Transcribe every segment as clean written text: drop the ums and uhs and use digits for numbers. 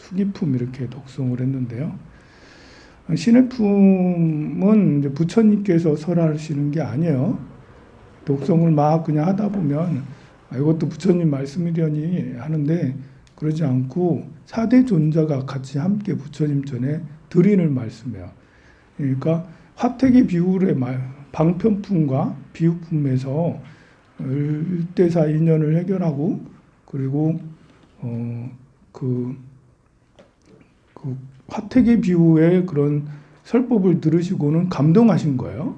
수기품 이렇게 독송을 했는데요. 신의 품은 이제 부처님께서 설하시는 게 아니에요. 독송을 막 그냥 하다 보면 이것도 부처님 말씀이려니 하는데 그러지 않고 4대 존자가 같이 함께 부처님 전에 드리는 말씀이에요. 그러니까 화택의 비율의 방편품과 비유품에서 일대사 인연을 해결하고 그리고 그 화택의 비유의 그런 설법을 들으시고는 감동하신 거예요.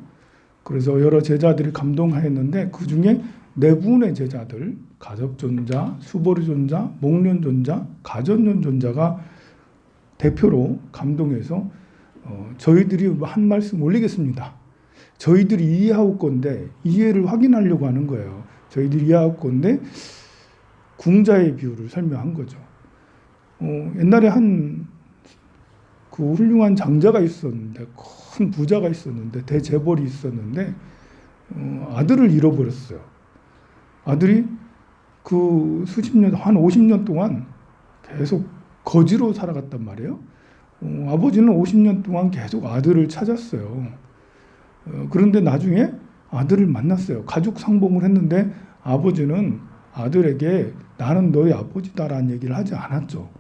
그래서 여러 제자들이 감동하였는데 그 중에 네 분의 제자들, 가섭존자, 수보리존자, 목련존자, 가전련존자가 대표로 감동해서 저희들이 한 말씀 올리겠습니다. 저희들이 이해할 건데 이해를 확인하려고 하는 거예요. 저희들이 이해할 건데 궁자의 비유를 설명한 거죠. 옛날에 그 훌륭한 장자가 있었는데 큰 부자가 있었는데 대재벌이 있었는데 아들을 잃어버렸어요. 아들이 그 수십 년, 한 50년 동안 계속 거지로 살아갔단 말이에요. 아버지는 50년 동안 계속 아들을 찾았어요. 그런데 나중에 아들을 만났어요. 가족 상봉을 했는데 아버지는 아들에게 나는 너의 아버지다라는 얘기를 하지 않았죠.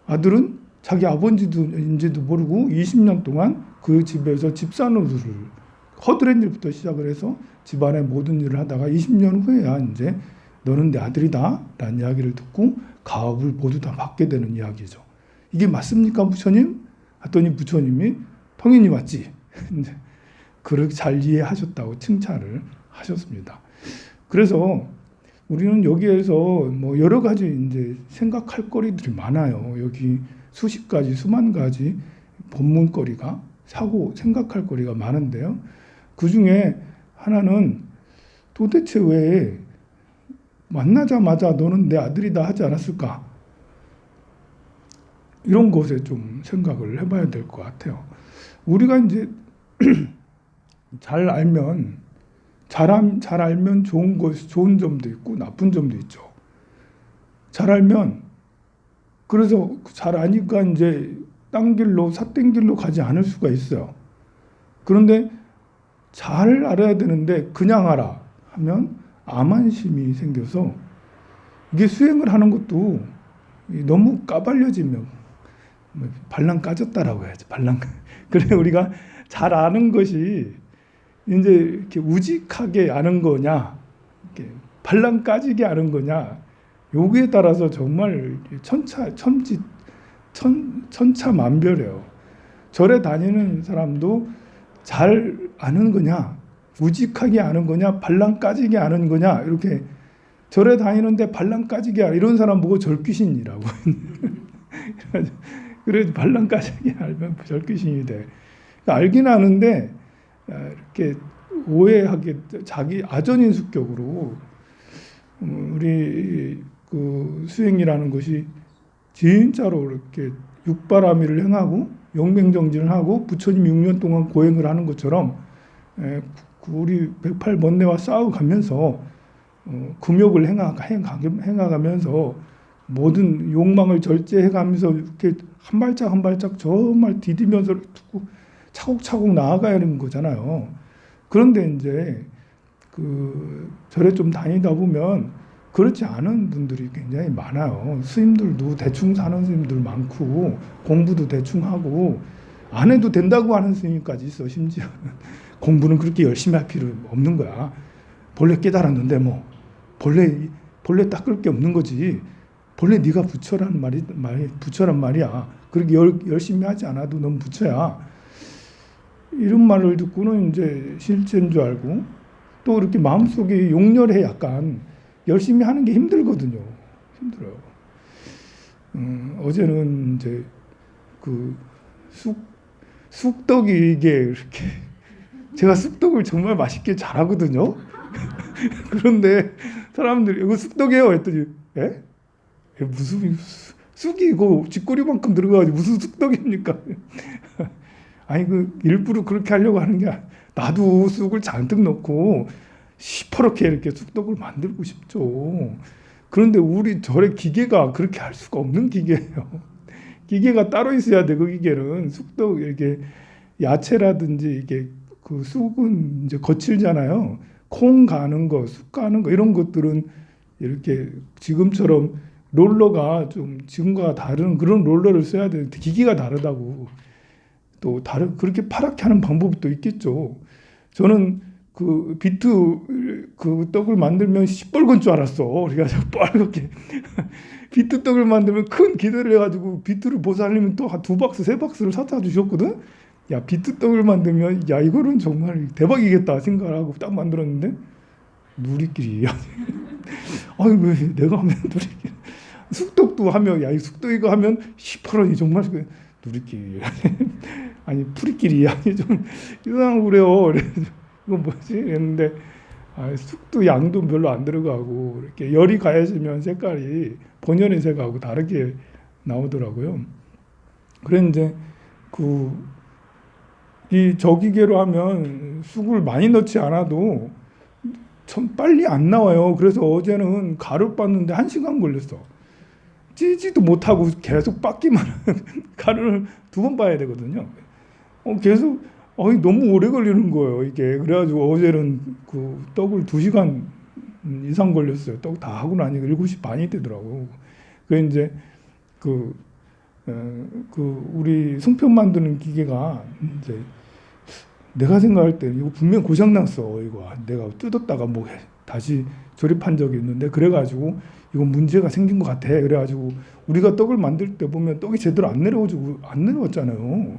아들은 자기 아버지인지도 모르고 20년 동안 그 집에서 집사노릇을 허드렛 일부터 시작을 해서 집안의 모든 일을 하다가 20년 후에야 이제 너는 내 아들이다 라는 이야기를 듣고 가업을 모두 다 받게 되는 이야기죠. 이게 맞습니까 부처님? 했더니 부처님이 통인이 맞지. 그렇게 잘 이해하셨다고 칭찬을 하셨습니다. 그래서 우리는 여기에서 뭐 여러 가지 이제 생각할 거리들이 많아요. 여기 수십 가지, 수만 가지 본문거리가 생각할 거리가 많은데요. 그 중에 하나는 도대체 왜 만나자마자 너는 내 아들이다 하지 않았을까? 이런 것에 좀 생각을 해봐야 될 것 같아요. 우리가 이제 잘 알면 좋은 점도 있고 나쁜 점도 있죠. 잘 알면 그래서 잘 아니까 이제 딴 길로 삿된 길로 가지 않을 수가 있어요. 그런데 잘 알아야 되는데 그냥 알아 하면 암안심이 생겨서 이게 수행을 하는 것도 너무 까발려지면 발랑 까졌다라고 해야지. 발랑. 그래 우리가 잘 아는 것이 이제 이렇게 우직하게 아는 거냐, 이렇게 발랑 까지게 아는 거냐, 여기에 따라서 정말 천차만별이에요. 절에 다니는 사람도 잘 아는 거냐, 우직하게 아는 거냐, 발랑 까지게 아는 거냐, 이렇게 절에 다니는데 발랑 까지게 이런 사람 보고 절귀신이라고. 그래 발랑 까지게 알면 절귀신이 돼. 그러니까 알긴 아는데 이렇게 오해하게 자기 아전인수격으로 우리 그 수행이라는 것이 진짜로 이렇게 육바라밀을 행하고 영맹정진을 하고 부처님 6년 동안 고행을 하는 것처럼 우리 108번뇌와 싸워가면서 금욕을 행하가면서 모든 욕망을 절제해가면서 이렇게 한 발짝 한 발짝 정말 디디면서 차곡차곡 나아가야 하는 거잖아요. 그런데 이제 그 절에 좀 다니다 보면 그렇지 않은 분들이 굉장히 많아요. 스님들도 대충 사는 스님들 많고 공부도 대충 하고 안 해도 된다고 하는 스님까지 있어. 심지어 공부는 그렇게 열심히 할 필요 없는 거야. 본래 깨달았는데 뭐 본래 닦을 게 없는 거지. 본래 네가 부처란 말이야. 그렇게 열심히 하지 않아도 넌 부처야. 이런 말을 듣고는 이제 실제인 줄 알고 또 이렇게 마음속에 용렬해 약간 열심히 하는 게 힘들거든요. 힘들어요. 어제는 이제 그 쑥떡이 이게 이렇게 제가 쑥떡을 정말 맛있게 잘하거든요. 그런데 사람들이 이거 쑥떡이에요 했더니 에? 무슨 쑥이 이거 쥐꼬리만큼 들어가가지고 무슨 쑥떡입니까? 아니 그 일부러 그렇게 하려고 하는 게 나도 쑥을 잔뜩 넣고 시퍼렇게 이렇게 쑥떡을 만들고 싶죠. 그런데 우리 절의 기계가 그렇게 할 수가 없는 기계예요. 기계가 따로 있어야 돼. 그 기계는 쑥떡 이렇게 야채라든지 이게 그 쑥은 이제 거칠잖아요. 콩 가는 거, 쑥 가는 거 이런 것들은 이렇게 지금처럼 롤러가 좀 지금과 다른 그런 롤러를 써야 되는데 기기가 다르다고. 또 다른 그렇게 파랗게 하는 방법이 또 있겠죠. 저는 그 비트 그 떡을 만들면 시뻘건 줄 알았어. 그래가지고 빨갛게 비트 떡을 만들면 큰 기대를 해가지고 비트를 보살리면 또 한 2박스 3박스를 사다 주셨거든. 야, 비트 떡을 만들면 야 이거는 정말 대박이겠다 생각을 하고 딱 만들었는데 누리끼리 아니 왜 내가 하면 누리끼리 쑥떡도 하면 야 이 쑥떡 이거 하면 시퍼런이 정말 누리끼리 아니 풀이끼리 아니 좀 이상하고 그래요. 그래서 이건 뭐지? 했는데 쑥도 양도 별로 안 들어가고 이렇게 열이 가해지면 색깔이 본연의 색하고 다르게 나오더라고요. 그래 이제 이 저기계로 하면 쑥을 많이 넣지 않아도 참 빨리 안 나와요. 그래서 어제는 가루 빻는데 1시간 걸렸어. 찌지도 못하고 계속 빻기만 가루를 2번 빻아야 되거든요. 계속 너무 오래 걸리는 거예요. 이게 그래가지고 어제는 그 떡을 2시간 이상 걸렸어요. 떡 다 하고 나니까 7시 반이 되더라고. 그래 이제 우리 송편 만드는 기계가 이제 내가 생각할 때 이거 분명 고장 났어. 이거 내가 뜯었다가 뭐 다시 조립한 적이 있는데 그래가지고 이거 문제가 생긴 것 같아. 그래가지고 우리가 떡을 만들 때 보면 떡이 제대로 안 내려왔잖아요.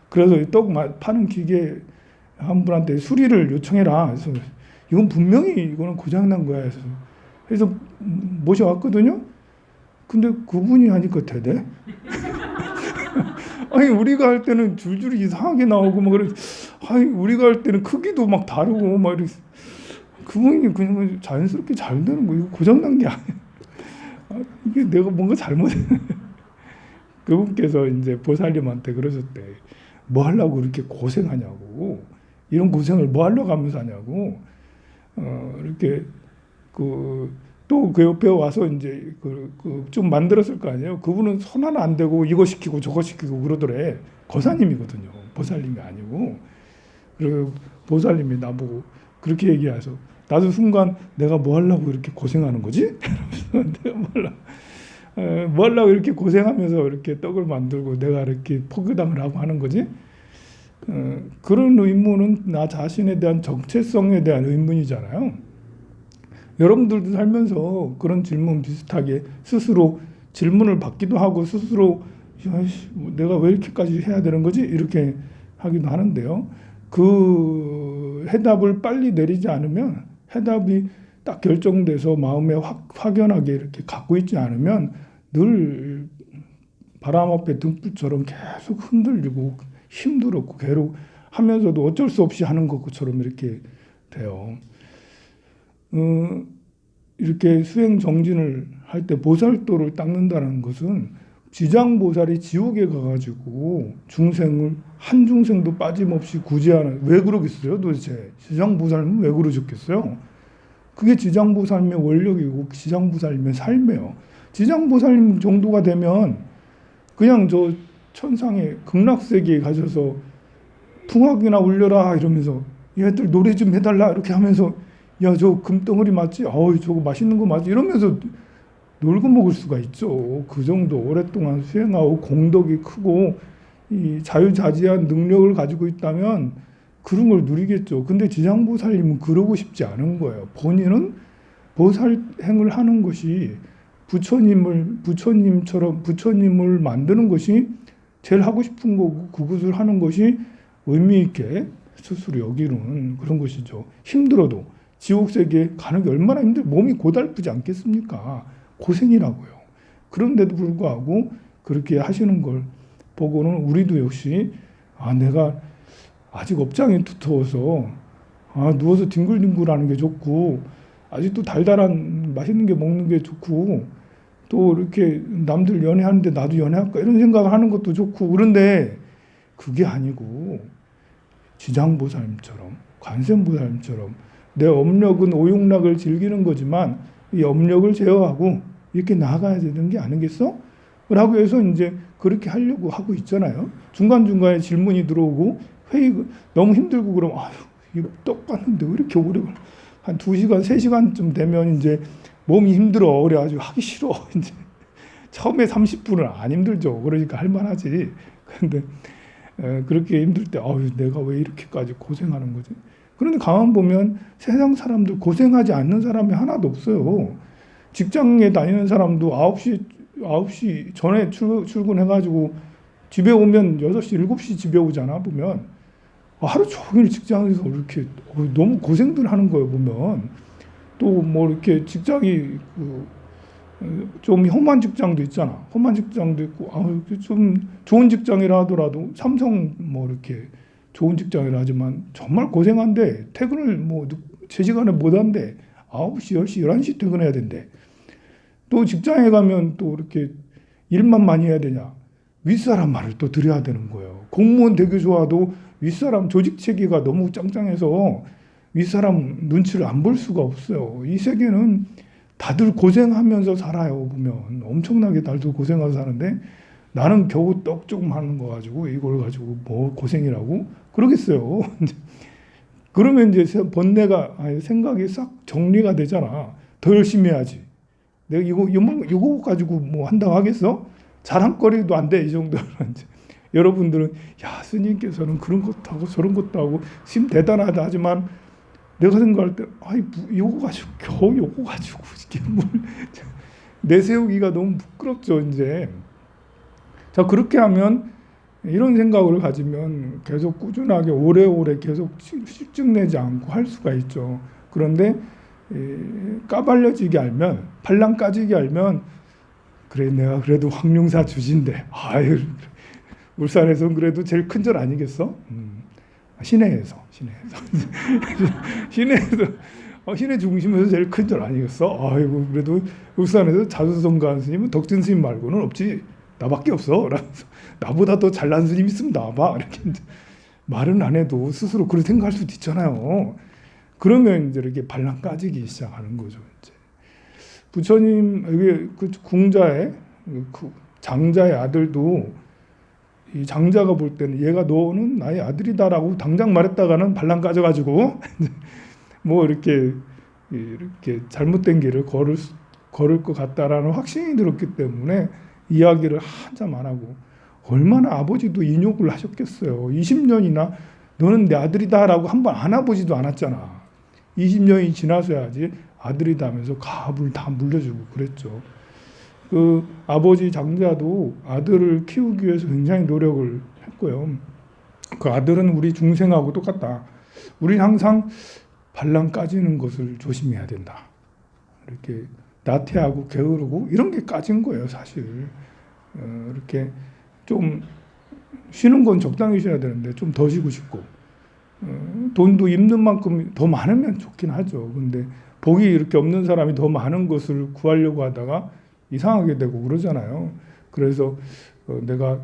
그래서 떡 파는 기계 한 분한테 수리를 요청해라. 그래서 이건 분명히 이거는 고장 난 거야. 그래서 모셔왔거든요. 근데 그분이 하니까 되대. 아니 우리가 할 때는 줄줄이 이상하게 나오고 막 그래. 아니 우리가 할 때는 크기도 막 다르고 막 이렇게. 그분이 그냥 자연스럽게 잘 되는 거. 이거 고장 난 게 아니야. 이게 내가 뭔가 잘못해. 그분께서 이제 보살님한테 그러셨대. 뭐 하려고 그렇게 고생하냐고. 이런 고생을 뭐 하려고 하면서 하냐고. 이렇게 또 그 옆에 와서 이제 좀 만들었을 거 아니에요. 그분은 손 하나 안 대고 이거 시키고 저거 시키고 그러더래. 거사님이거든요. 보살님이 아니고. 그리고 보살님이 나보고 그렇게 얘기해서 나도 순간 내가 뭐 하려고 이렇게 고생하는 거지? 내가 뭐 하려고 이렇게 고생하면서 이렇게 떡을 만들고 내가 이렇게 포교당을 하고 하는 거지? 그런 의문은 나 자신에 대한 정체성에 대한 의문이잖아요. 여러분들도 살면서 그런 질문 비슷하게 스스로 질문을 받기도 하고 스스로 내가 왜 이렇게까지 해야 되는 거지? 이렇게 하기도 하는데요. 그 해답을 빨리 내리지 않으면 해답이 딱 결정돼서 마음에 확연하게 이렇게 갖고 있지 않으면 늘 바람 앞에 등불처럼 계속 흔들리고 힘들었고 괴로워하면서도 어쩔 수 없이 하는 것처럼 이렇게 돼요. 이렇게 수행 정진을 할 때 보살도를 닦는다는 것은 지장보살이 지옥에 가가지고 한 중생도 빠짐없이 구제하는. 왜 그러겠어요 도대체? 지장보살은 왜 그러셨겠어요? 그게 지장보살님의 원력이고 지장보살님의 삶이에요. 지장보살님 정도가 되면 그냥 저 천상의 극락세계에 가셔서 풍악이나 울려라 이러면서 얘들 노래 좀 해달라 이렇게 하면서 야 저 금덩어리 맞지? 저거 맛있는 거 맞지? 이러면서 놀고 먹을 수가 있죠. 그 정도 오랫동안 수행하고 공덕이 크고 이 자유자재한 능력을 가지고 있다면 그런 걸 누리겠죠. 근데 지장보살님은 그러고 싶지 않은 거예요. 본인은 보살행을 하는 것이 부처님을 만드는 것이 제일 하고 싶은 거고 그것을 하는 것이 의미 있게 스스로 여기는 그런 것이죠. 힘들어도 지옥세계에 가는 게 얼마나 몸이 고달프지 않겠습니까? 고생이라고요. 그런데도 불구하고 그렇게 하시는 걸 보고는 우리도 역시 내가 아직 업장이 두터워서 누워서 뒹굴뒹굴하는 게 좋고 아직도 달달한 맛있는 게 먹는 게 좋고 또 이렇게 남들 연애하는데 나도 연애할까 이런 생각을 하는 것도 좋고 그런데 그게 아니고 지장보살님처럼 관세음보살님처럼 내 업력은 오용락을 즐기는 거지만 이 업력을 제어하고 이렇게 나아가야 되는 게 아니겠어? 하고 해서 이제 그렇게 하려고 하고 있잖아요. 중간중간에 질문이 들어오고 회의 너무 힘들고 그러면 아유 이거 떡 봤는데 왜 이렇게 오래 걸려. 한 2시간, 3시간쯤 되면 이제 몸이 힘들어. 그래가지고 하기 싫어. 이제 처음에 30분은 안 힘들죠. 그러니까 할만하지. 근데 그렇게 힘들 때 내가 왜 이렇게까지 고생하는 거지? 그런데 가만 보면 세상 사람들 고생하지 않는 사람이 하나도 없어요. 직장에 다니는 사람도 9시 전에 출근해가지고 집에 오면 6시, 7시 집에 오잖아, 보면. 하루 종일 직장에서 이렇게 너무 고생들 하는 거예요, 보면. 또 뭐 이렇게 직장이 좀 험한 직장도 있잖아. 험한 직장도 있고, 좀 좋은 직장이라 하더라도 삼성 뭐 이렇게 좋은 직장이라 하지만 정말 고생한데 퇴근을 뭐 제 시간에 못 한대. 9시, 10시, 11시 퇴근해야 된대. 또 직장에 가면 또 이렇게 일만 많이 해야 되냐. 윗사람 말을 또 들어야 되는 거예요. 공무원 되게 좋아도 윗사람 조직 체계가 너무 짱짱해서 윗사람 눈치를 안 볼 수가 없어요. 이 세계는 다들 고생하면서 살아요. 보면 엄청나게 다들 고생하면서 사는데 나는 겨우 떡 조금 하는 거 가지고 이걸 가지고 뭐 고생이라고 그러겠어요. 그러면 이제 번뇌가 생각이 싹 정리가 되잖아. 더 열심히 해야지. 내가 이거 가지고 뭐 한다고 하겠어? 자랑거리도 안 돼. 이 정도는. 여러분들은 야 스님께서는 그런 것도 하고 저런 것도 하고 심 대단하다 하지만 내가 생각할 때 이거 가지고 겨우 이거 가지고 이게 뭘 내세우기가 너무 부끄럽죠. 이제 자 그렇게 하면 이런 생각을 가지면 계속 꾸준하게 오래오래 계속 실증내지 않고 할 수가 있죠. 그런데 까발려지게 알면 발랑 까지게 알면 그래 내가 그래도 황룡사 주진데 울산에서는 그래도 제일 큰 절 아니겠어? 시내에서 시내 중심에서 제일 큰 절 아니겠어? 그래도 울산에서 자수성가한 스님은 덕진 스님 말고는 없지. 나밖에 없어. 라면서 나보다 더 잘난 스님 있으면 나와봐. 이렇게 말은 안 해도 스스로 그렇게 생각할 수도 있잖아요. 그러면 이제 이렇게 발랑 까지기 시작하는 거죠. 이제 부처님 이게 그 궁자의 그 장자의 아들도 이 장자가 볼 때는 얘가 너는 나의 아들이다라고 당장 말했다가는 발랑 까져가지고 뭐 이렇게 잘못된 길을 걸을 것 같다라는 확신이 들었기 때문에 이야기를 한참 안 하고 얼마나 아버지도 인욕을 하셨겠어요. 20년이나 너는 내 아들이다라고 한 번 안아보지도 않았잖아. 20년이 지나서야지 아들이다 하면서 갑을 다 물려주고 그랬죠. 그 아버지 장자도 아들을 키우기 위해서 굉장히 노력을 했고요. 그 아들은 우리 중생하고 똑같다. 우리는 항상 발랑 까지는 것을 조심해야 된다. 이렇게 나태하고 게으르고 이런 게 까진 거예요, 사실. 이렇게 좀 쉬는 건 적당히 쉬어야 되는데 좀 더 쉬고 싶고 돈도 있는 만큼 더 많으면 좋긴 하죠. 근데 복이 이렇게 없는 사람이 더 많은 것을 구하려고 하다가 이상하게 되고 그러잖아요. 그래서 내가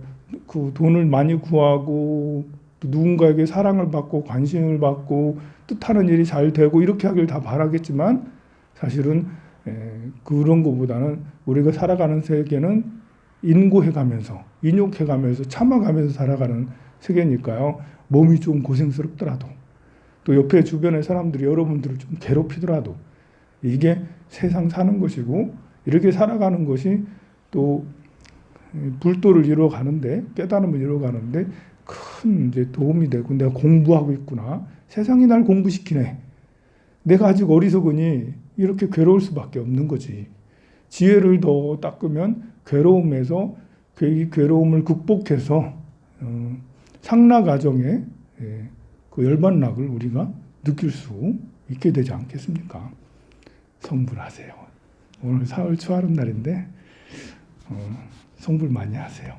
그 돈을 많이 구하고 또 누군가에게 사랑을 받고 관심을 받고 뜻하는 일이 잘 되고 이렇게 하길 다 바라겠지만 사실은 그런 것보다는 우리가 살아가는 세계는 인고해가면서 인욕해가면서 참아가면서 살아가는 세계니까요. 몸이 좀 고생스럽더라도 또 옆에 주변의 사람들이 여러분들을 좀 괴롭히더라도 이게 세상 사는 것이고 이렇게 살아가는 것이 또 불도를 이루어가는데 깨달음을 이루어가는데 큰 이제 도움이 되고 내가 공부하고 있구나. 세상이 날 공부시키네. 내가 아직 어리석으니 이렇게 괴로울 수밖에 없는 거지. 지혜를 더 닦으면 괴로움에서 이 괴로움을 극복해서 상라 과정에 그 열반락을 우리가 느낄 수 있게 되지 않겠습니까? 성불하세요. 오늘 4월 초하룻 날인데 성불 많이 하세요.